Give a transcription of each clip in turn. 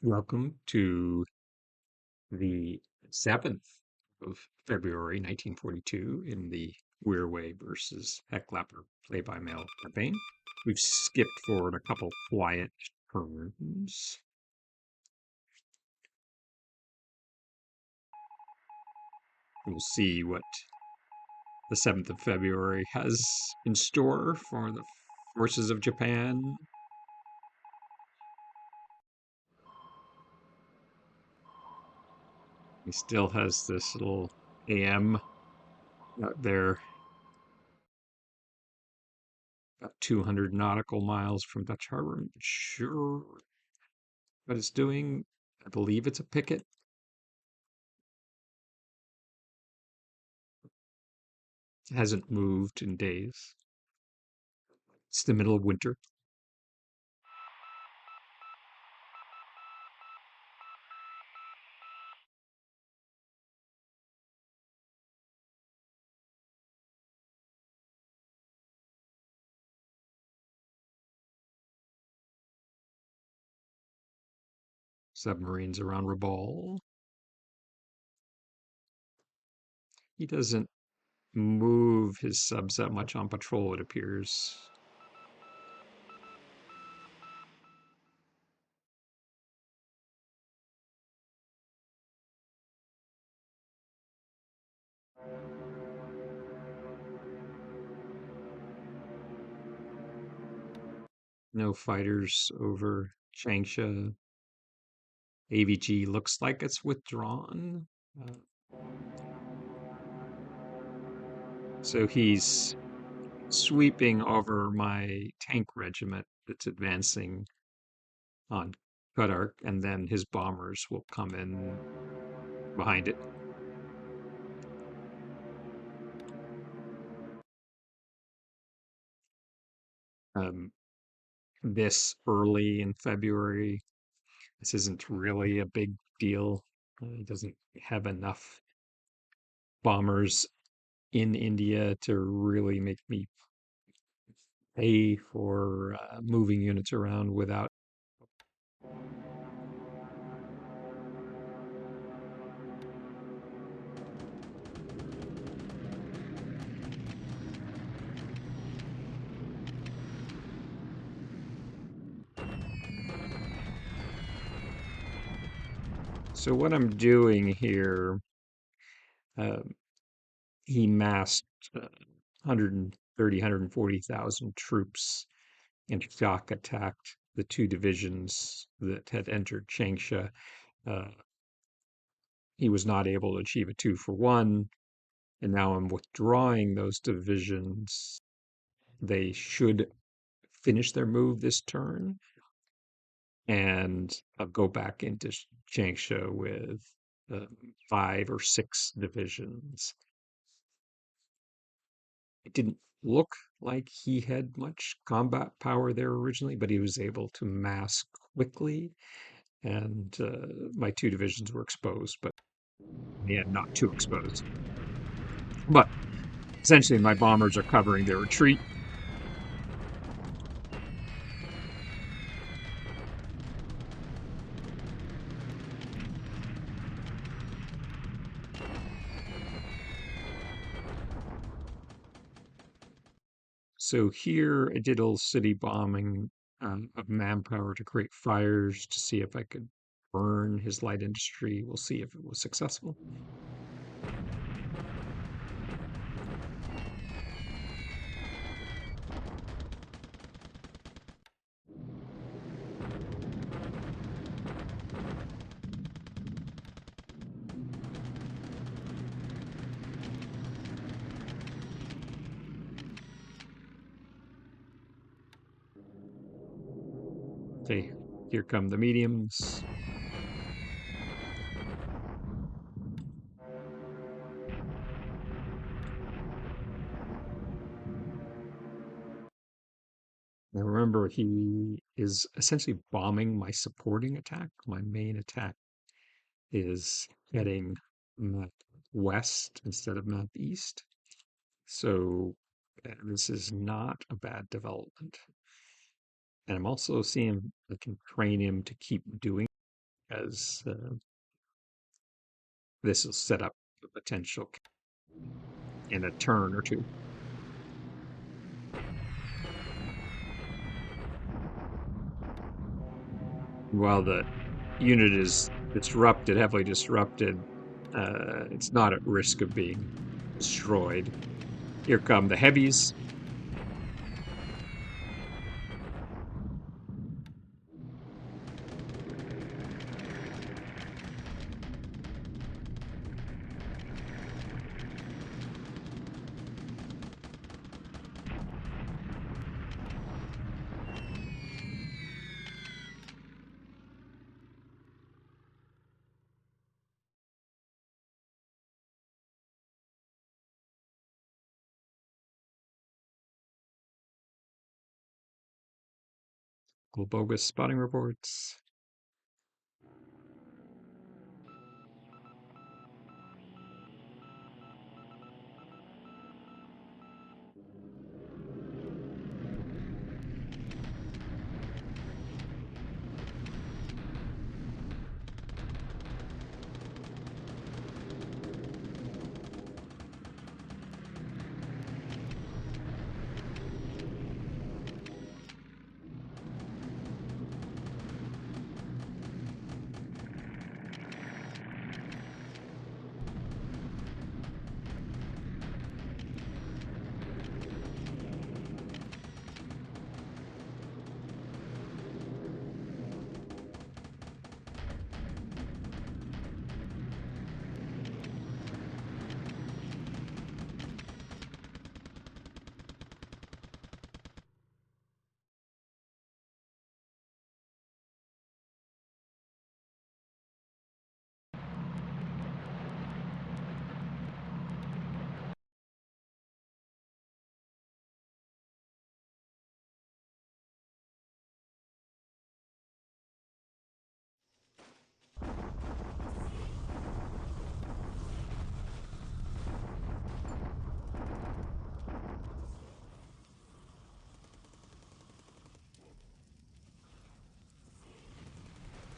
Welcome to the 7th of February, 1942, in the Wirraway versus Heclapar play-by-mail campaign. We've skipped forward a couple quiet turns. We'll see what the 7th of February has in store for the forces of Japan. He still has this little AM out there, about 200 nautical miles from Dutch Harbor. I'm not sure what it's doing. I believe it's a picket. It hasn't moved in days. It's the middle of winter. Submarines around Rabaul. He doesn't move his subs that much on patrol, it appears. No fighters over Changsha. AVG looks like it's withdrawn. Uh, so he's sweeping over my tank regiment that's advancing on Qatar, and then his bombers will come in behind it. Um, this early in February, this isn't really a big deal. He doesn't have enough bombers in India to really make me pay for moving units around without. So what I'm doing here, uh, he massed 130, 140,000 troops and shock attacked the two divisions that had entered Changsha. Uh, he was not able to achieve a 2-for-1, and now I'm withdrawing those divisions. They should finish their move this turn, and I'll go back into Changsha with 5 or 6 divisions. It didn't look like he had much combat power there originally, but he was able to mass quickly, and my 2 divisions were exposed, but yeah, not too exposed. But essentially, my bombers are covering their retreat. So here I did a little city bombing of manpower to create fires to see if I could burn his light industry. We'll see if it was successful. Okay, here come the mediums. Now remember, he is essentially bombing my supporting attack. My main attack is heading map west instead of map east. So this is not a bad development. And I'm also seeing I can train him to keep doing as this will set up a potential in a turn or two. While the unit is disrupted, heavily disrupted, it's not at risk of being destroyed. Here come the heavies. Bogus spotting reports.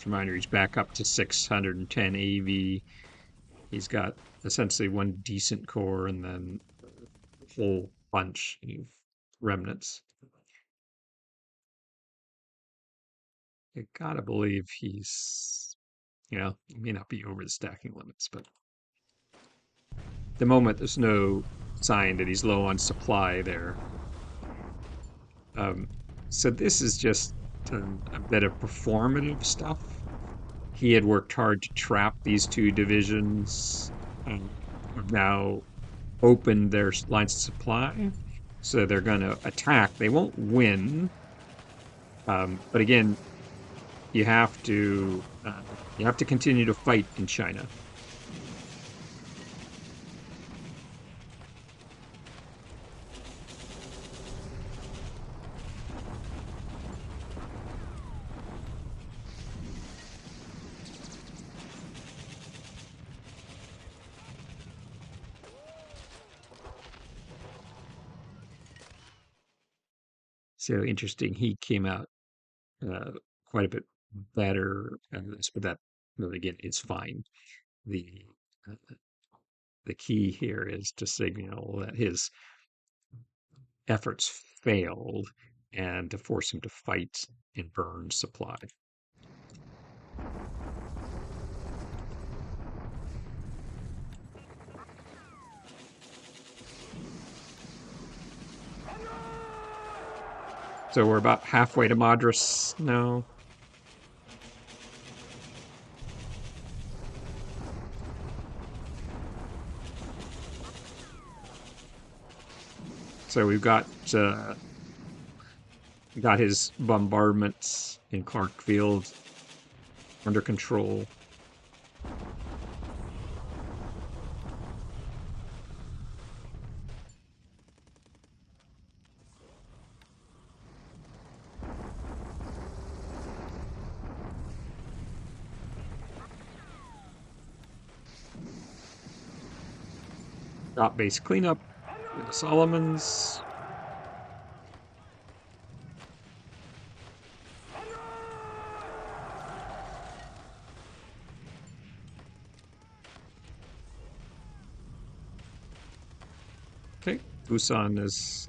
Reminder, he's back up to 610 AV. He's got essentially one decent core and then a whole bunch of remnants. I gotta believe he's, he may not be over the stacking limits, but at the moment there's no sign that he's low on supply there. So this is just a bit of performative stuff. He had worked hard to trap these two divisions, have now opened their lines of supply, so they're going to attack. They won't win, but again, you have to continue to fight in China. So interesting. He came out uh, quite a bit better at this, but that really again is fine. The uh, the key here is to signal that his efforts failed and to force him to fight and burn supply. So we're about halfway to Madras now. So we've got his bombardments in Clarkfield under control. Got base cleanup in the Solomons. Busan is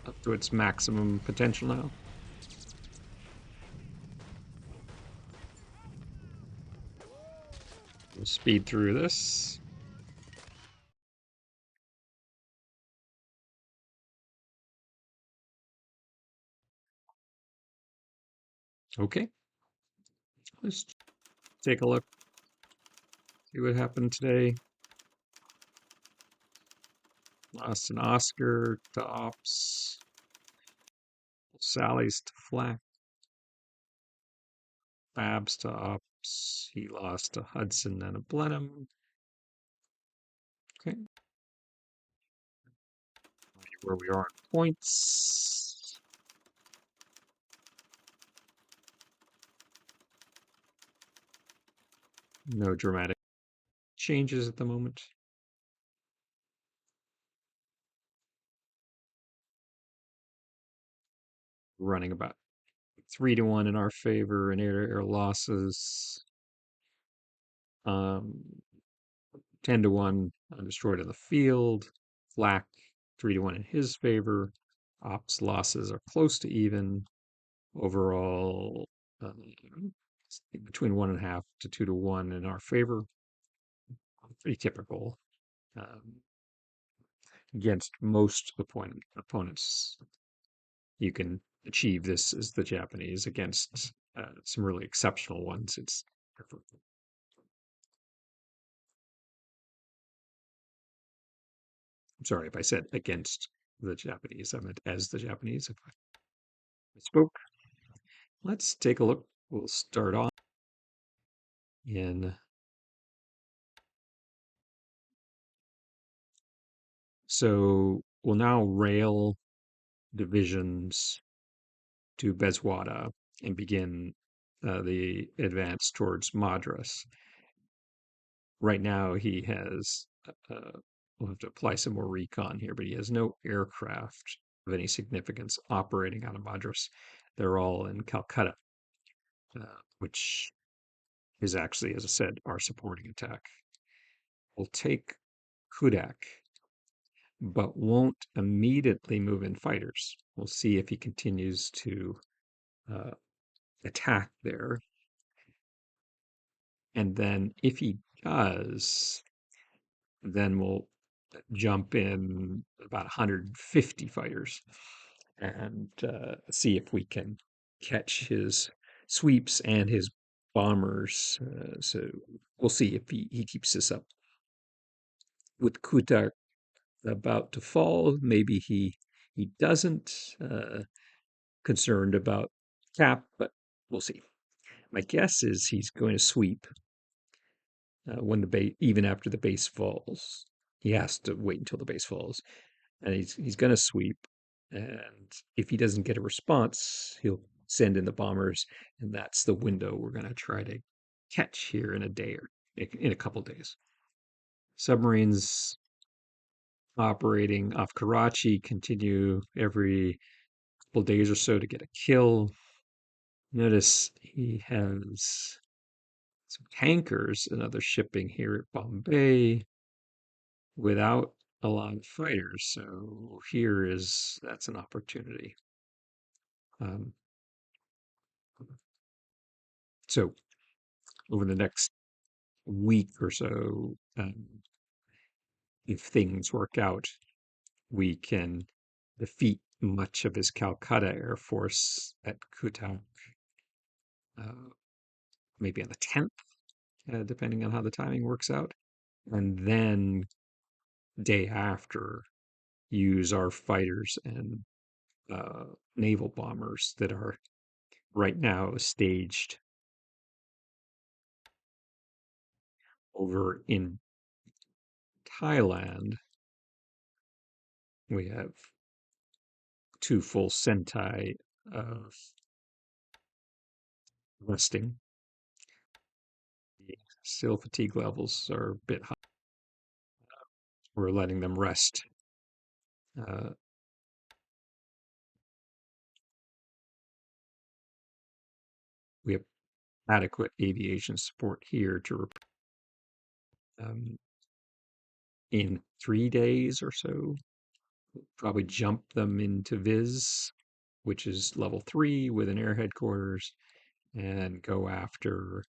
up to its maximum potential now. We'll speed through this. Okay, let's take a look, see what happened today. Lost an Oscar to Ops. Sally's to Flack. Babs to Ops. He lost to Hudson and a Blenheim. Okay, where we are on points. No dramatic changes at the moment. Running about 3-1 in our favor in air losses. 10-1 undestroyed in the field. Flack 3-1 in his favor. Ops losses are close to even. Overall, between 1.5 to 2-1 in our favor. Pretty typical against most opponents. You can achieve this as the Japanese against some really exceptional ones. It's different. I'm sorry if I said against the Japanese. I meant as the Japanese. If I spoke. Let's take a look. We'll start off in. So we'll now rail divisions to Bezwada and begin the advance towards Madras. Right now, he has, we'll have to apply some more recon here, but he has no aircraft of any significance operating out of Madras. They're all in Calcutta, which is actually, as I said, our supporting attack. We'll take Kudak, but won't immediately move in fighters. We'll see if he continues to uh, attack there. And then if he does, then we'll jump in about 150 fighters and see if we can catch his sweeps and his bombers. So we'll see if he keeps this up. With Kutak about to fall, maybe he doesn't. Concerned about cap, but we'll see. My guess is he's going to sweep when the base, even after the base falls. He has to wait until the base falls, and he's going to sweep. And if he doesn't get a response, he'll send in the bombers, and that's the window we're going to try to catch here in a day or in a couple days. Submarines operating off Karachi continue every couple days or so to get a kill. Notice he has some tankers and other shipping here at Bombay without a lot of fighters. So that's an opportunity. Um, so over the next week or so, if things work out, we can defeat much of his Calcutta Air Force at Cuttack, uh, maybe on the 10th, depending on how the timing works out. And then day after, use our fighters and naval bombers that are right now staged over in Thailand. We have 2 full Sentai of resting. Still, fatigue levels are a bit high. We're letting them rest. Uh, we have adequate aviation support here to in 3 days or so. probably jump them into Viz, which is level 3 with an air headquarters, and go after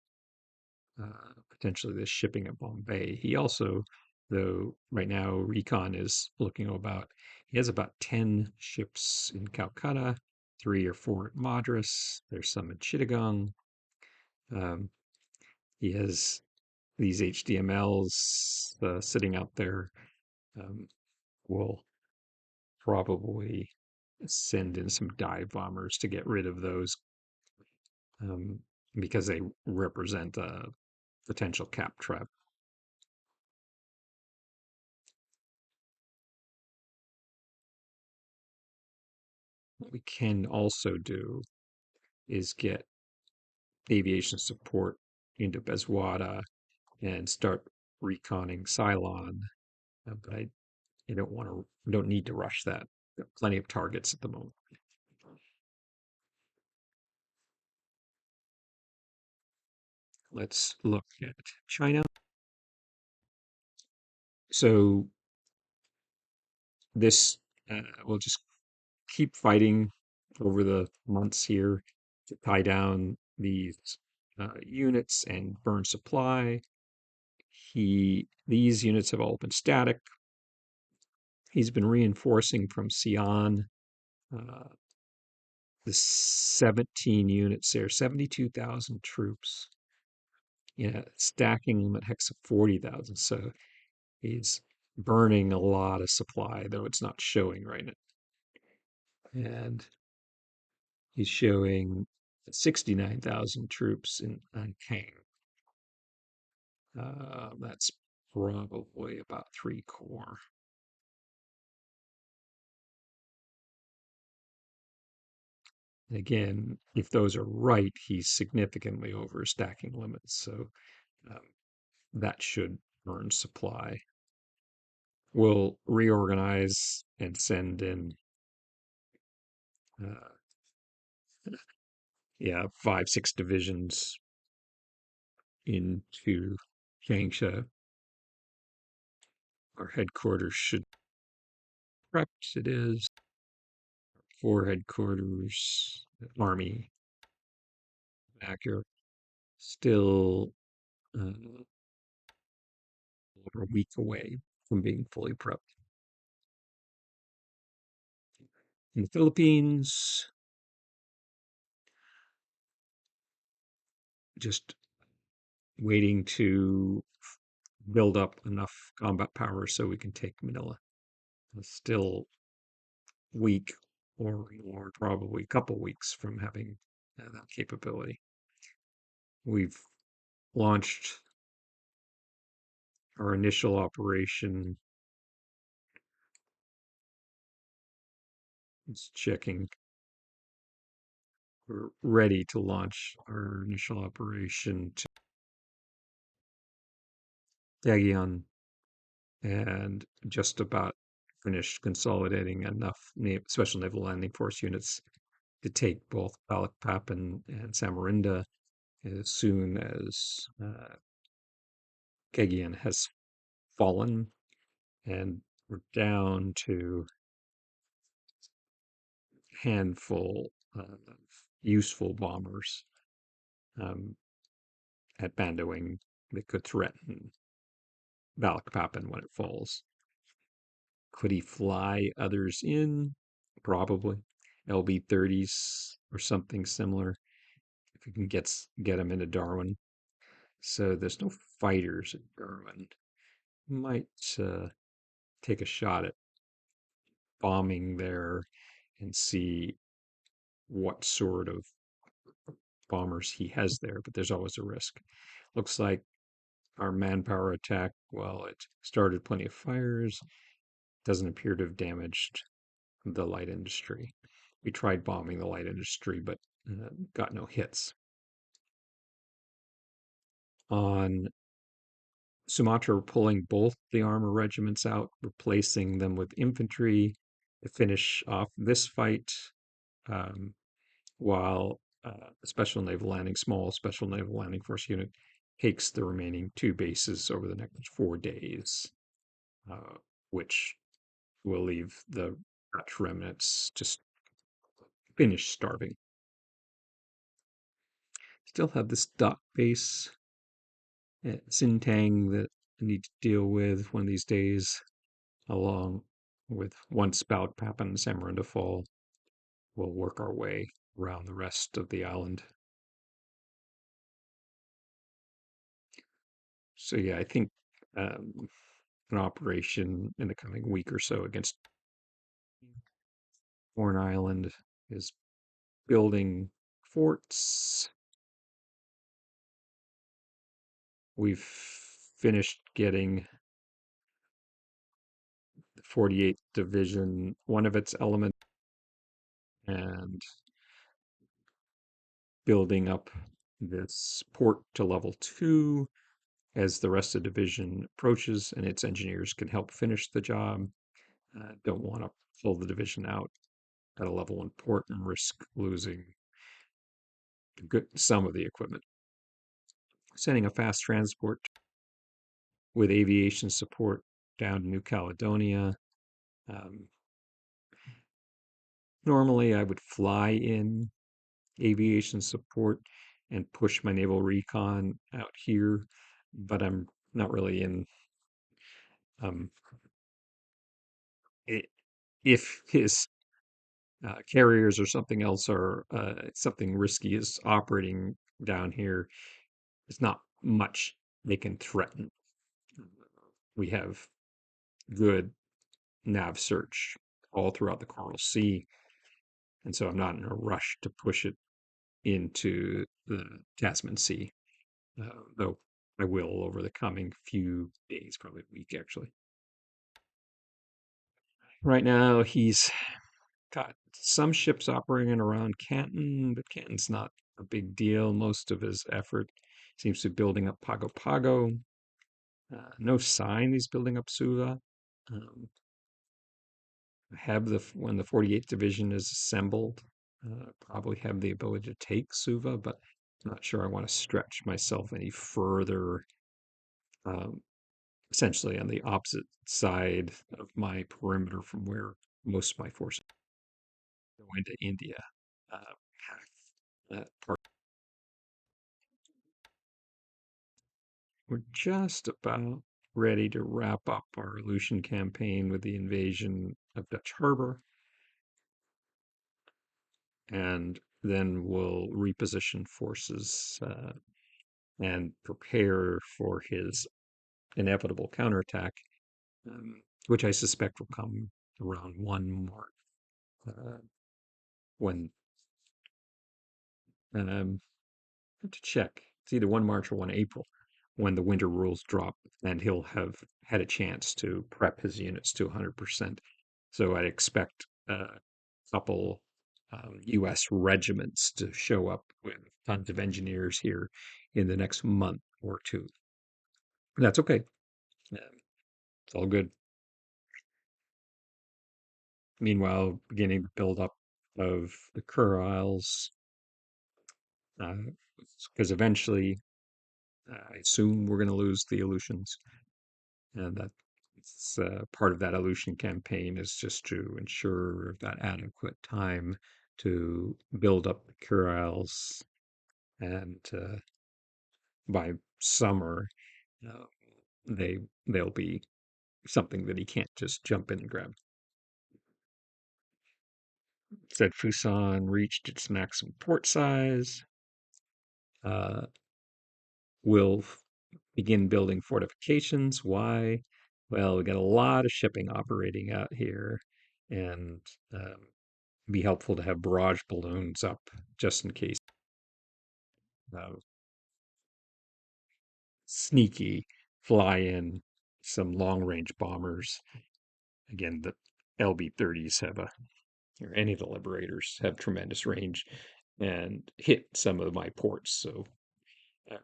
potentially the shipping at Bombay. He also, though, right now Recon is looking about, he has about 10 ships in Calcutta, 3 or 4 at Madras. There's some in Chittagong. Um, he has these HDMLs sitting out there. Um, we'll probably send in some dive bombers to get rid of those um, because they represent a potential cap trap. What we can also do is get aviation support into Bezwada and start reconning Ceylon. But I don't want to, don't need to rush that. Got plenty of targets at the moment. Let's look at China. So this, we'll just keep fighting over the months here to tie down these units and burn supply. These units have all been static. He's been reinforcing from Xi'an. Uh, the 17 units there, 72,000 troops. Yeah, stacking them at Hexa 40,000. So he's burning a lot of supply, though it's not showing right now. And he's showing 69,000 troops in Ankang. That's probably about 3 corps. And again, if those are right, he's significantly over stacking limits. So um, that should burn supply. We'll reorganize and send in, uh, yeah, 5, 6 divisions into Changsha. Our headquarters should prepped. It is 4 headquarters, army accurate. Still over a week away from being fully prepped. In the Philippines, just waiting to build up enough combat power so we can take Manila. Still week or probably a couple weeks from having that capability. We've launched our initial operation. It's checking. We're ready to launch our initial operation to Daguian and just about finished consolidating enough special naval landing force units to take both Balikpapan and Samarinda as soon as Cagayan has fallen, and we're down to a handful of useful bombers um, at Bandoing that could threaten Balikpapan when it falls. Could he fly others in? Probably. LB-30s or something similar. If we can get them into Darwin. So there's no fighters at Darwin. Might take a shot at bombing there and see what sort of bombers he has there, but there's always a risk. Looks like our manpower attack, well, it started plenty of fires, doesn't appear to have damaged the light industry. We tried bombing the light industry, but got no hits. On Sumatra, we're pulling both the armor regiments out, replacing them with infantry to finish off this fight, um, while small special naval landing force unit takes the remaining 2 bases over the next 4 days, which we'll leave the Dutch remnants just finish starving. Still have this dock base at Sintang that I need to deal with one of these days, along with one spout, Papan and Samarunda Fall. We'll work our way around the rest of the island. So yeah, I think an operation in the coming week or so against Horn Island is building forts. We've finished getting the 48th Division, one of its elements, and building up this port to level 2 as the rest of the division approaches, and its engineers can help finish the job. Don't want to pull the division out at a level 1 port and risk losing some of the equipment. Sending a fast transport with aviation support down to New Caledonia. Um, Normally, I would fly in aviation support and push my naval recon out here, but I'm not really in. Um, if his carriers or something else or something risky is operating down here, there's not much they can threaten. We have good nav search all throughout the Coral Sea, and so I'm not in a rush to push it into the Tasman Sea, though I will over the coming few days, probably a week actually. Right now, he's got some ships operating around Canton, but Canton's not a big deal. Most of his effort seems to be building up Pago Pago. No sign he's building up Suva. Um, have when the 48th Division is assembled, probably have the ability to take Suva, but I'm not sure I want to stretch myself any further. Um, Essentially on the opposite side of my perimeter from where most of my forces go into India. Half that part. We're just about ready to wrap up our Aleutian campaign with the invasion of Dutch Harbor, and then we'll reposition forces and prepare for his inevitable counterattack, which I suspect will come around 1 March, when I have to check. It's either 1 March or 1 April when the winter rules drop, and he'll have had a chance to prep his units to 100%. So I'd expect a couple US regiments to show up with tons of engineers here in the next month or two. That's okay. It's all good. Meanwhile, beginning the buildup of the Kuriles, because eventually I assume we're going to lose the Aleutians, and that's part of that Aleutian campaign is just to ensure that adequate time to build up the Kuriles, and by summer, uh, they'll be something that he can't just jump in and grab. Said Fuson reached its maximum port size. Uh, will begin building fortifications. Why? Well, we got a lot of shipping operating out here, and be helpful to have barrage balloons up just in case. Uh, Sneaky fly in some long range bombers. Again, the LB-30s have or any of the Liberators have tremendous range and hit some of my ports. So uh,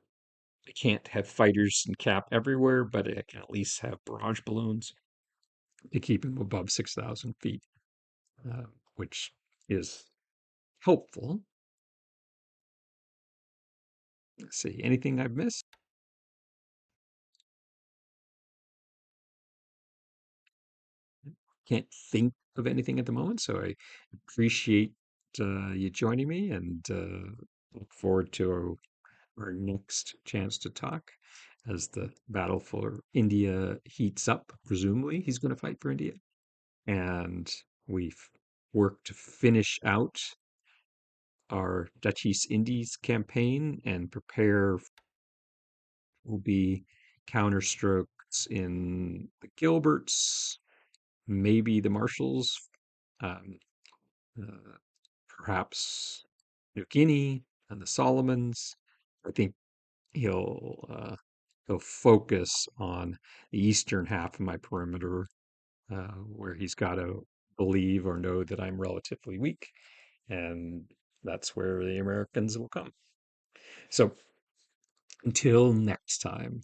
I can't have fighters and cap everywhere, but I can at least have barrage balloons to keep them above 6,000 feet, which is helpful. Let's see, anything I've missed? can't think of anything at the moment. So I appreciate you joining me, and look forward to our next chance to talk as the battle for India heats up. Presumably, he's going to fight for India, and we've worked to finish out our Dutch East Indies campaign and prepare will be counterstrokes in the Gilberts, maybe the Marshalls, um, uh, perhaps New Guinea and the Solomons. I think he'll focus on the eastern half of my perimeter, where he's got to believe or know that I'm relatively weak, and that's where the Americans will come. So until next time.